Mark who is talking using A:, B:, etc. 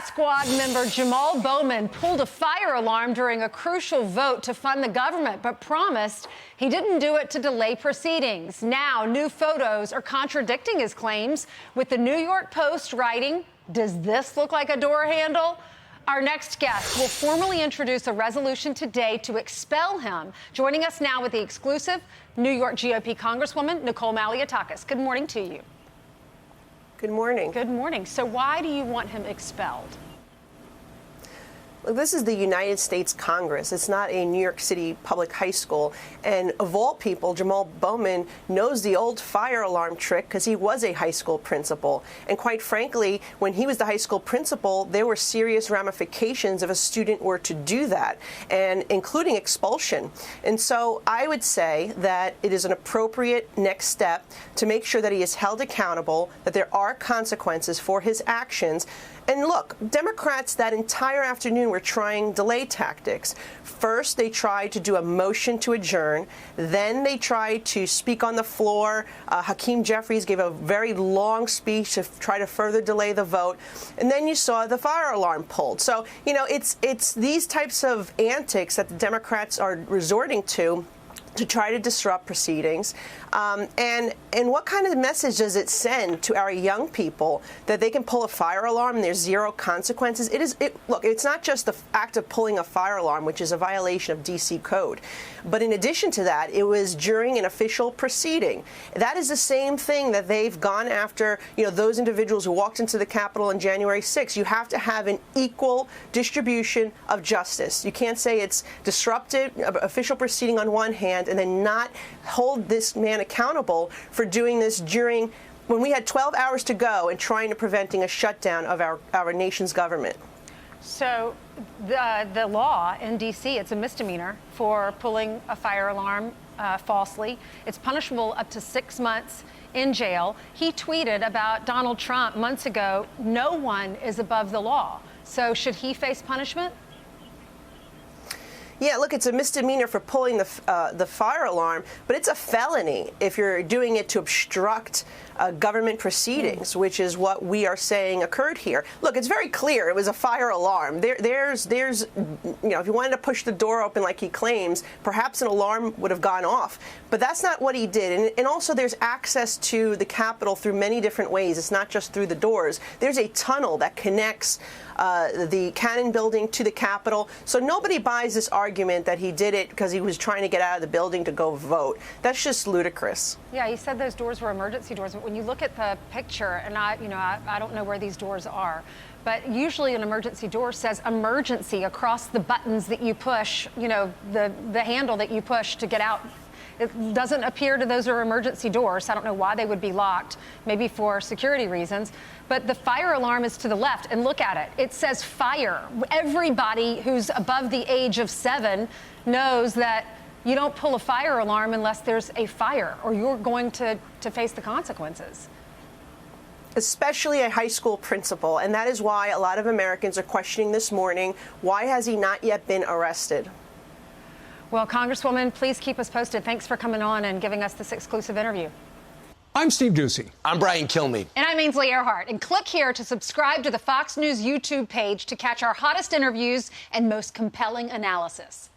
A: Death Squad member Jamaal Bowman pulled a fire alarm during a crucial vote to fund the government, but promised he didn't do it to delay proceedings. Now, new photos are contradicting his claims, with the New York Post writing, "Does this look like a door handle?" Our next guest will formally introduce a resolution today to expel him. Joining us now with the exclusive, New York GOP Congresswoman Nicole Malliotakis. Good morning to you.
B: Good morning.
A: Good morning. So why do you want him expelled?
B: Look, this is the United States Congress. It's not a New York City public high school. And of all people, Jamaal Bowman knows the old fire alarm trick because he was a high school principal. And quite frankly, when he was the high school principal, there were serious ramifications if a student were to do that, and including expulsion. And so I would say that it is an appropriate next step to make sure that he is held accountable, that there are consequences for his actions. And look, Democrats that entire afternoon were trying delay tactics. First, they tried to do a motion to adjourn. Then they tried to speak on the floor. Hakeem Jeffries gave a very long speech to try to further delay the vote. And then you saw the fire alarm pulled. So, you know, it's these types of antics that the Democrats are resorting to try to disrupt proceedings. And what kind of message does it send to our young people that they can pull a fire alarm and there's zero consequences? Look, it's not just the act of pulling a fire alarm, which is a violation of D.C. code. But in addition to that, it was during an official proceeding. That is the same thing that they've gone after, you know, those individuals who walked into the Capitol on January 6th. You have to have an equal distribution of justice. You can't say it's disrupted, official proceeding on one hand, and then not hold this man accountable for doing this when we had 12 hours to go and trying to preventing a shutdown of our nation's government.
A: So the law in D.C., it's a misdemeanor for pulling a fire alarm falsely. It's punishable up to 6 months in jail. He tweeted about Donald Trump months ago, "No one is above the law." So should he face punishment?
B: Yeah, look, it's a misdemeanor for pulling the fire alarm, but it's a felony if you're doing it to obstruct government proceedings, which is what we are saying occurred here. Look, it's very clear it was a fire alarm. There's, you know, if he wanted to push the door open like he claims, perhaps an alarm would have gone off. But that's not what he did. And also there's access to the Capitol through many different ways. It's not just through the doors. There's a tunnel that connects the Cannon building to the Capitol. So nobody buys this argument that he did it because he was trying to get out of the building to go vote. That's just ludicrous.
A: Yeah, he said those doors were emergency doors. But when you look at the picture, and I don't know where these doors are, but usually an emergency door says emergency across the buttons that you push, you know, the handle that you push to get out. It doesn't appear to those are emergency doors. I don't know why they would be locked, maybe for security reasons. But the fire alarm is to the left, and look at it. It says fire. Everybody who's above the age of 7 knows that you don't pull a fire alarm unless there's a fire, or you're going to face the consequences.
B: Especially a high school principal, and that is why a lot of Americans are questioning this morning, why has he not yet been arrested?
A: Well, Congresswoman, please keep us posted. Thanks for coming on and giving us this exclusive interview.
C: I'm Steve Doocy.
D: I'm Brian Kilmeade.
A: And I'm Ainsley Earhart. And click here to subscribe to the Fox News YouTube page to catch our hottest interviews and most compelling analysis.